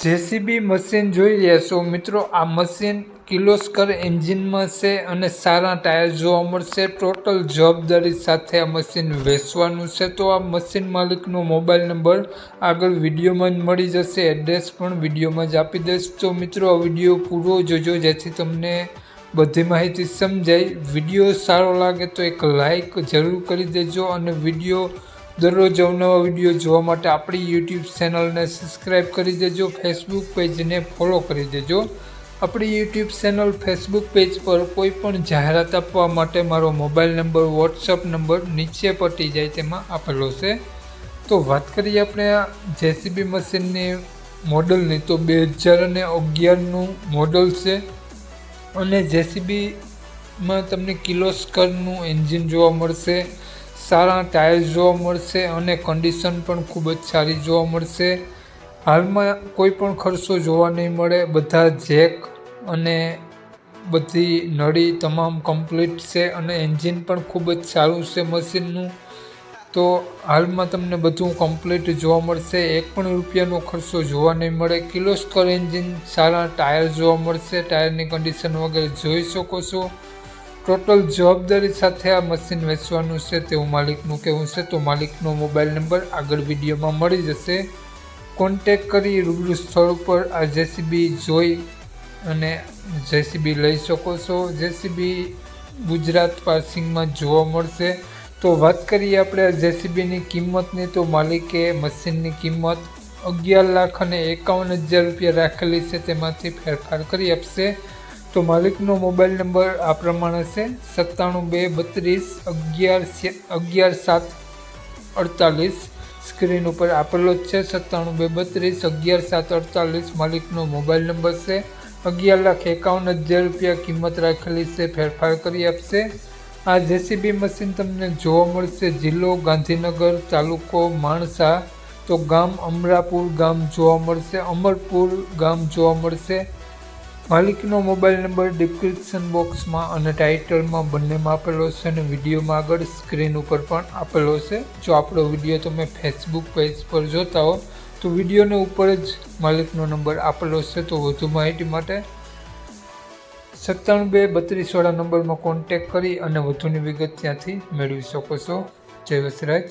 JCB machine જોઈ રહ્યા છો મિત્રો। આ મશીન કિર્લોસ્કર એન્જિનમાં છે અને સારા ટાયર જોવા મળશે। ટોટલ જવાબદારી સાથે આ મશીન વેચવાનું છે। તો આ મશીન માલિકનો મોબાઈલ નંબર આગળ વિડીયોમાં જ મળી જશે, એડ્રેસ પણ વિડીયોમાં જ આપી દઈશ। તો મિત્રો આ વિડીયો પૂરો જોજો જેથી તમને બધી માહિતી સમજાય। વિડીયો સારો લાગે તો એક લાઈક જરૂર કરી દેજો અને વિડીયો દરરોજ અવનવા વિડીયો જોવા માટે આપણી યુટ્યુબ ચેનલને સબસ્ક્રાઈબ કરી દેજો, ફેસબુક પેજને ફોલો કરી દેજો। આપણી યુટ્યુબ ચેનલ ફેસબુક પેજ પર કોઈ પણ જાહેરાત આપવા માટે મારો મોબાઈલ નંબર, વોટ્સઅપ નંબર નીચે પટી જાય તેમાં આપેલો છે। તો વાત કરીએ આપણે આ જેસીબી મશીનની મોડલની, તો 2011નું મોડલ છે અને જેસીબીમાં તમને કિર્લોસ્કરનું એન્જિન જોવા મળશે, સારા ટાયર જોવા મળશે અને કન્ડિશન પણ ખૂબ જ સારી જોવા મળશે। હાલમાં કોઈ પણ ખર્ચો જોવા નહીં મળે, બધા જેક અને બધી નળી તમામ કમ્પ્લીટ છે અને એન્જિન પણ ખૂબ જ સારું છે મશીનનું। તો હાલમાં તમને બધું કમ્પ્લીટ જોવા મળશે, એક પણ રૂપિયાનો ખર્ચો જોવા નહીં મળે। કિર્લોસ્કર એન્જિન, સારા ટાયર જોવા મળશે, ટાયરની કન્ડિશન વગેરે જોઈ શકો છો। ટોટલ જવાબદારી સાથે આ મશીન વેચવાનું છે તેવું માલિકનું કહેવું છે। તો માલિકનો મોબાઈલ નંબર આગળ વિડીયોમાં મળી જશે, કોન્ટેક કરી રૂબરૂ સ્થળ ઉપર આ જેસીબી જોઈ અને જેસીબી લઈ શકો છો। જેસીબી ગુજરાત પાર્સિંગમાં જોવા મળશે। તો વાત કરીએ આપણે આ જેસીબીની કિંમતની, તો માલિકે મશીનની કિંમત 11,51,000 રૂપિયા રાખેલી છે, તેમાંથી ફેરફાર કરી આપશે। તો માલિકનો મોબાઈલ નંબર આ પ્રમાણે છે 9722111748। સ્ક્રીન ઉપર આપેલો જ છે 9722111748 માલિકનો મોબાઈલ નંબર છે। 11,51,000 રૂપિયા કિંમત રાખેલી છે, ફેરફાર કરી આપશે। આ જેસીબી મશીન તમને જોવા મળશે જિલ્લો ગાંધીનગર, તાલુકો માણસા, તો ગામ અમરાપુર ગામ જોવા મળશે, અમરપુર ગામ જોવા મળશે। માલિકનો મોબાઈલ નંબર ડિસ્ક્રિપ્શન બોક્સમાં અને ટાઇટલમાં બંનેમાં આપેલો છે અને વિડીયોમાં આગળ સ્ક્રીન ઉપર પણ આપેલો છે। જો આપણો વિડીયો તમે ફેસબુક પેજ પર જોતા હો તો વિડીયોને ઉપર જ માલિકનો નંબર આપેલો છે। તો વધુ માહિતી માટે 972232 વાળા નંબરમાં કોન્ટેક કરી અને વધુની વિગત ત્યાંથી મેળવી શકો છો। જય વસરાજ।